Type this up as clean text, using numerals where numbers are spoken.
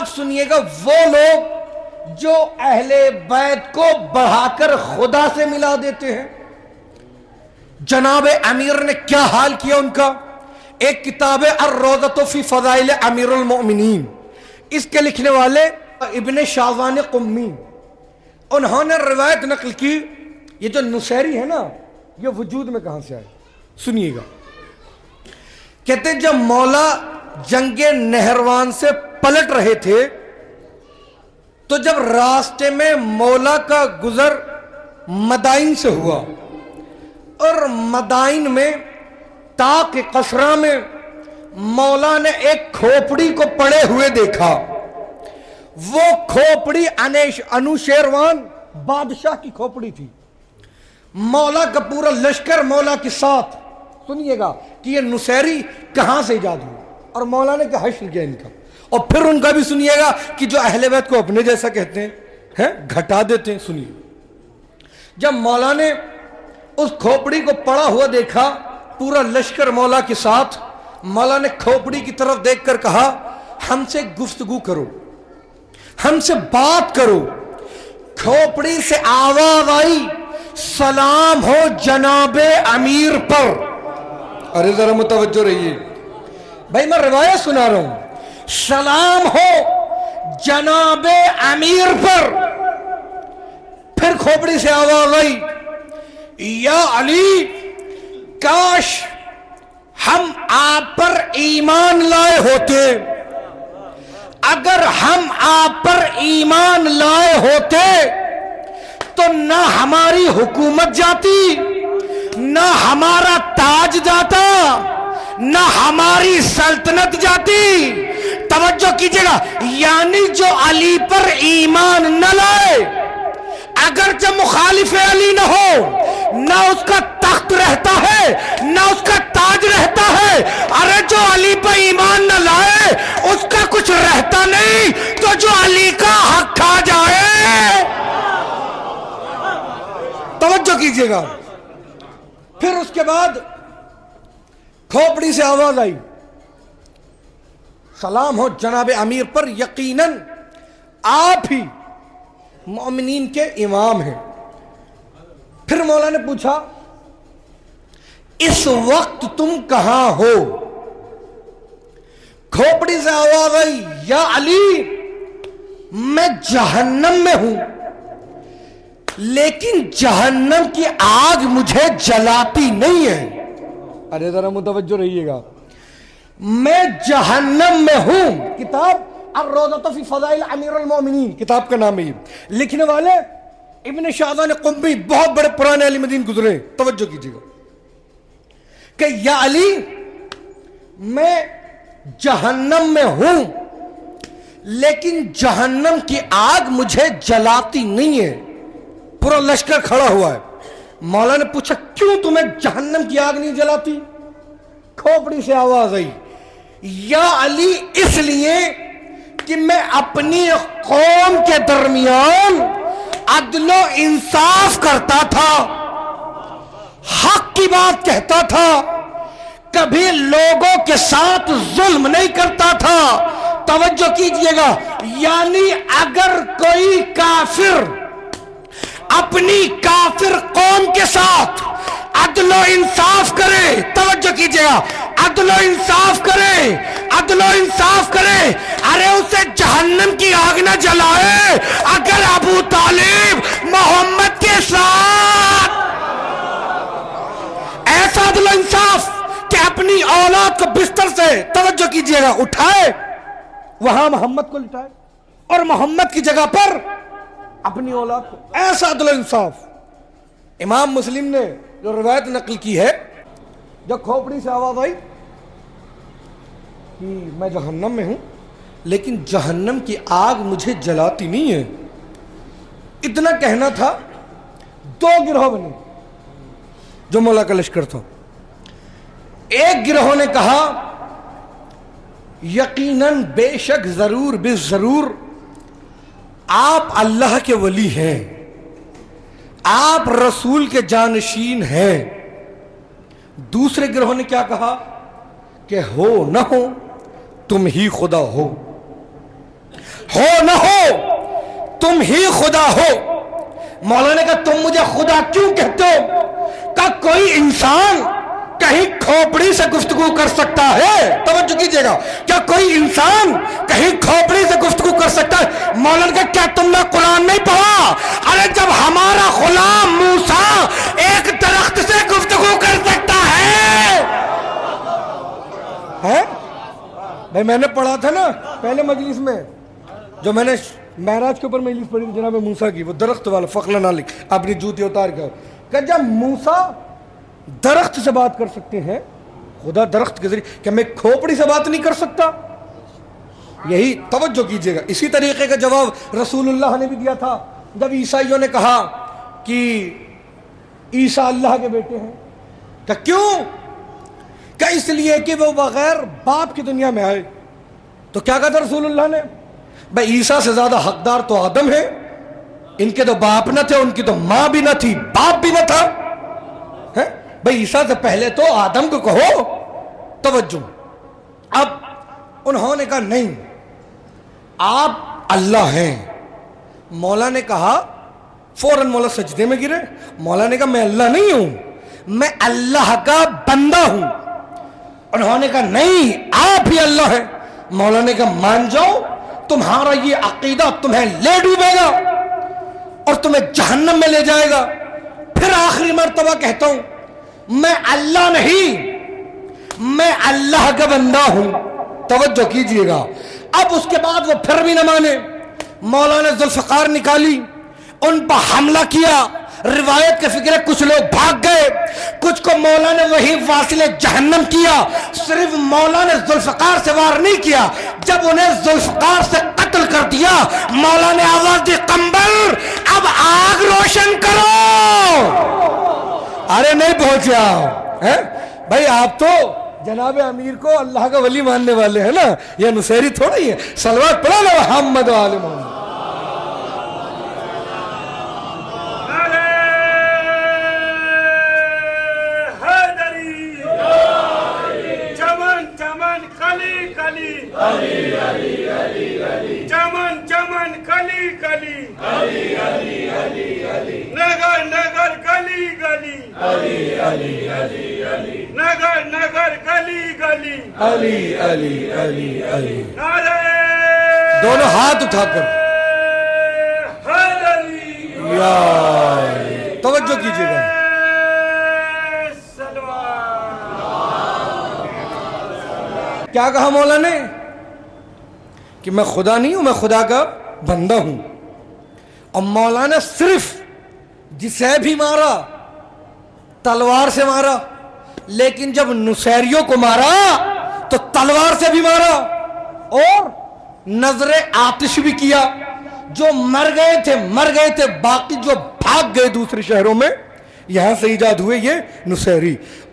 اب سنیے گا، وہ لوگ جو اہل بیت کو بڑھا کر خدا سے ملا دیتے ہیں، جناب امیر نے کیا حال کیا ان کا. ایک کتاب ہے الروضۃ فی فضائل امیر المؤمنین، اس کے لکھنے والے ابن شاذان قمی، انہوں نے روایت نقل کی. یہ جو نصیری ہے نا، یہ وجود میں کہاں سے آئے سنیے گا. کہتے ہیں جب مولا جنگ نہروان سے پلٹ رہے تھے تو جب راستے میں مولا کا گزر مدائن سے ہوا اور مدائن میں طاق قصرہ میں مولا نے ایک کھوپڑی کو پڑے ہوئے دیکھا. وہ کھوپڑی انوشیروان بادشاہ کی کھوپڑی تھی. مولا کا پورا لشکر مولا کے ساتھ. سنیے گا کہ یہ نصیری کہاں سے ایجاد ہوئی اور مولا نے کیا حشر کیا ان کا. اور پھر ان کا بھی سنیے گا کہ جو اہل بیت کو اپنے جیسا کہتے ہیں گھٹا دیتے ہیں. سنیے، جب مولا نے اس کھوپڑی کو پڑا ہوا دیکھا پورا لشکر مولا کے ساتھ، مولا نے کھوپڑی کی طرف دیکھ کر کہا ہم سے گفتگو کرو، ہم سے بات کرو. کھوپڑی سے آواز آئی سلام ہو جناب امیر پر. ارے ذرا متوجہ رہیے بھائی، میں روایت سنا رہا ہوں. سلام ہو جناب امیر پر. پھر کھوپڑی سے آواز آئی یا علی، کاش ہم آپ پر ایمان لائے ہوتے. اگر ہم آپ پر ایمان لائے ہوتے تو نہ ہماری حکومت جاتی، نہ ہمارا تاج جاتا، نہ ہماری سلطنت جاتی. توجہ کیجئے گا، یعنی جو علی پر ایمان نہ لائے، اگرچہ مخالف علی نہ ہو، نہ اس کا تخت رہتا ہے نہ اس کا تاج رہتا ہے. ارے جو علی پر ایمان نہ لائے اس کا کچھ رہتا نہیں، تو جو علی کا حق کھا جائے. توجہ کیجئے گا. پھر اس کے بعد کھوپڑی سے آواز آئی سلام ہو جناب امیر پر، یقیناً آپ ہی مومنین کے امام ہیں. پھر مولا نے پوچھا اس وقت تم کہاں ہو؟ کھوپڑی سے آواز آئی یا علی، میں جہنم میں ہوں، لیکن جہنم کی آگ مجھے جلاتی نہیں ہے. ارے ذرا متوجہ رہیے گا، میں جہنم میں ہوں. کتاب الروضۃ فی فضائل امیر المؤمنین کتاب کا نام ہے. لکھنے والے ابن شاذان قمی، بہت بڑے پرانے علی مدین گزرے. توجہ کیجیے گا کہ یا علی، میں جہنم میں ہوں لیکن جہنم کی آگ مجھے جلاتی نہیں ہے. پورا لشکر کھڑا ہوا ہے. مولا نے پوچھا کیوں تمہیں جہنم کی آگ نہیں جلاتی؟ کھوپڑی سے آواز آئی یا علی، اس لیے کہ میں اپنی قوم کے درمیان عدل و انصاف کرتا تھا، حق کی بات کہتا تھا، کبھی لوگوں کے ساتھ ظلم نہیں کرتا تھا. توجہ کیجئے گا، یعنی اگر کوئی کافر اپنی کافر قوم کے ساتھ عدل و انصاف کرے، توجہ کیجئے گا، عدل و انصاف کرے، عدل و انصاف کرے، ارے اسے جہنم کی آگ نہ جلائے. اگر ابو طالب محمد کے ساتھ ایسا عدل و انصاف کہ اپنی اولاد کو بستر سے، توجہ کیجئے گا، اٹھائے، وہاں محمد کو لٹائے اور محمد کی جگہ پر اپنی اولاد کو، ایسا عدل و انصاف. امام مسلم نے جو روایت نقل کی ہے، جب کھوپڑی سے آواز آئی کہ میں جہنم میں ہوں لیکن جہنم کی آگ مجھے جلاتی نہیں ہے، اتنا کہنا تھا. دو گروہ بنے جو مولا کا لشکر تھا. ایک گروہ نے کہا یقیناً بے شک ضرور بے ضرور آپ اللہ کے ولی ہیں، آپ رسول کے جانشین ہیں. دوسرے گروہ نے کیا کہا کہ ہو نہ ہو تم ہی خدا ہو. ہو نہ ہو تم ہی خدا ہو۔ مولانا نے کہا تم مجھے خدا کیوں کہتے ہو؟ کہ کوئی انسان کہیں کھوپڑی سے گفتگو کر سکتا ہے؟ توجہ کیجئے گا، کیا کوئی انسان کہیں کھوپڑی سے گفتگو کر سکتا ہے؟ مولانا نے کہا کیا تم نے قرآن نہیں پڑھا؟ ارے جب ہمارا غلام موسیٰ ایک درخت سے گفتگو کر سکتا ہے بھائی، میں نے پڑھا تھا نا پہلے مجلس میں، جو میں نے معراج کے اوپر مجلس پڑھی تھی جناب موسیٰ کی، وہ درخت والا فقلہ نہ لکھ اپنی جوتی اتار کر، کہ جب موسیٰ درخت سے بات کر سکتے ہیں، خدا درخت کے ذریعے، کیا میں کھوپڑی سے بات نہیں کر سکتا؟ یہی توجہ کیجئے گا۔ اسی طریقے کا جواب رسول اللہ نے بھی دیا تھا جب عیسائیوں نے کہا کہ عیسیٰ اللہ کے بیٹے ہیں، کہ کیوں؟ کہ اس لیے کہ وہ بغیر باپ کی دنیا میں آئے۔ تو کیا کہا تھا رسول اللہ نے؟ بھائی عیسیٰ سے زیادہ حقدار تو آدم ہے، ان کے تو باپ نہ تھے، ان کی تو ماں بھی نہ تھی، باپ بھی نہ تھا۔ بھائی عیسیٰ سے پہلے تو آدم کو کہو۔ توجہ، اب انہوں نے کہا نہیں آپ اللہ ہیں۔ مولا نے کہا، فوراً مولا سجدے میں گرے۔ مولا نے کہا میں اللہ نہیں ہوں، میں اللہ کا بندہ ہوں۔ انہوں نے کہا نہیں آپ ہی اللہ ہیں۔ مولا نے کہا مان جاؤ، تمہارا یہ عقیدہ تمہیں لے ڈوبے گا اور تمہیں جہنم میں لے جائے گا۔ پھر آخری مرتبہ کہتا ہوں میں اللہ نہیں، میں اللہ کا بندہ ہوں۔ توجہ کیجئے گا۔ اب اس کے بعد وہ پھر بھی نہ مانے۔ مولا نے ذوالفقار نکالی، ان پر حملہ کیا۔ روایت کے فکر ہے کچھ لوگ بھاگ گئے، کچھ کو مولا نے وہی واصل جہنم کیا۔ صرف مولا نے ذوالفقار سے وار نہیں کیا، جب انہیں ذوالفقار سے قتل کر دیا مولا نے آواز دی قمبر اب آگ روشن کرو۔ ارے نہیں پہنچا بھائی، آپ تو جناب امیر کو اللہ کا ولی ماننے والے ہیں نا، یہ نصیری تھوڑا ہی ہے۔ صلوات پڑھو نا محمد و آل محمد۔ چمن چمن کلی کلی، نگر نگر گلی گلی، نگر نگر گلی گلی، علی علی علی علی، نعرہ دونوں ہاتھ اٹھا کر حیدری، یا علی۔ توجہ کیجئے گا۔ کیا کہا مولا نے؟ کہ میں خدا نہیں ہوں، میں خدا کا بندہ ہوں۔ اور مولا نے صرف جسے بھی مارا تلوار سے مارا، لیکن جب نصیریوں کو مارا تو تلوار سے بھی مارا اور نظر آتش بھی کیا۔ جو مر گئے تھے، باقی جو بھاگ گئے دوسرے شہروں میں، یہاں سے ایجاد ہوئے یہ نصیری۔ اور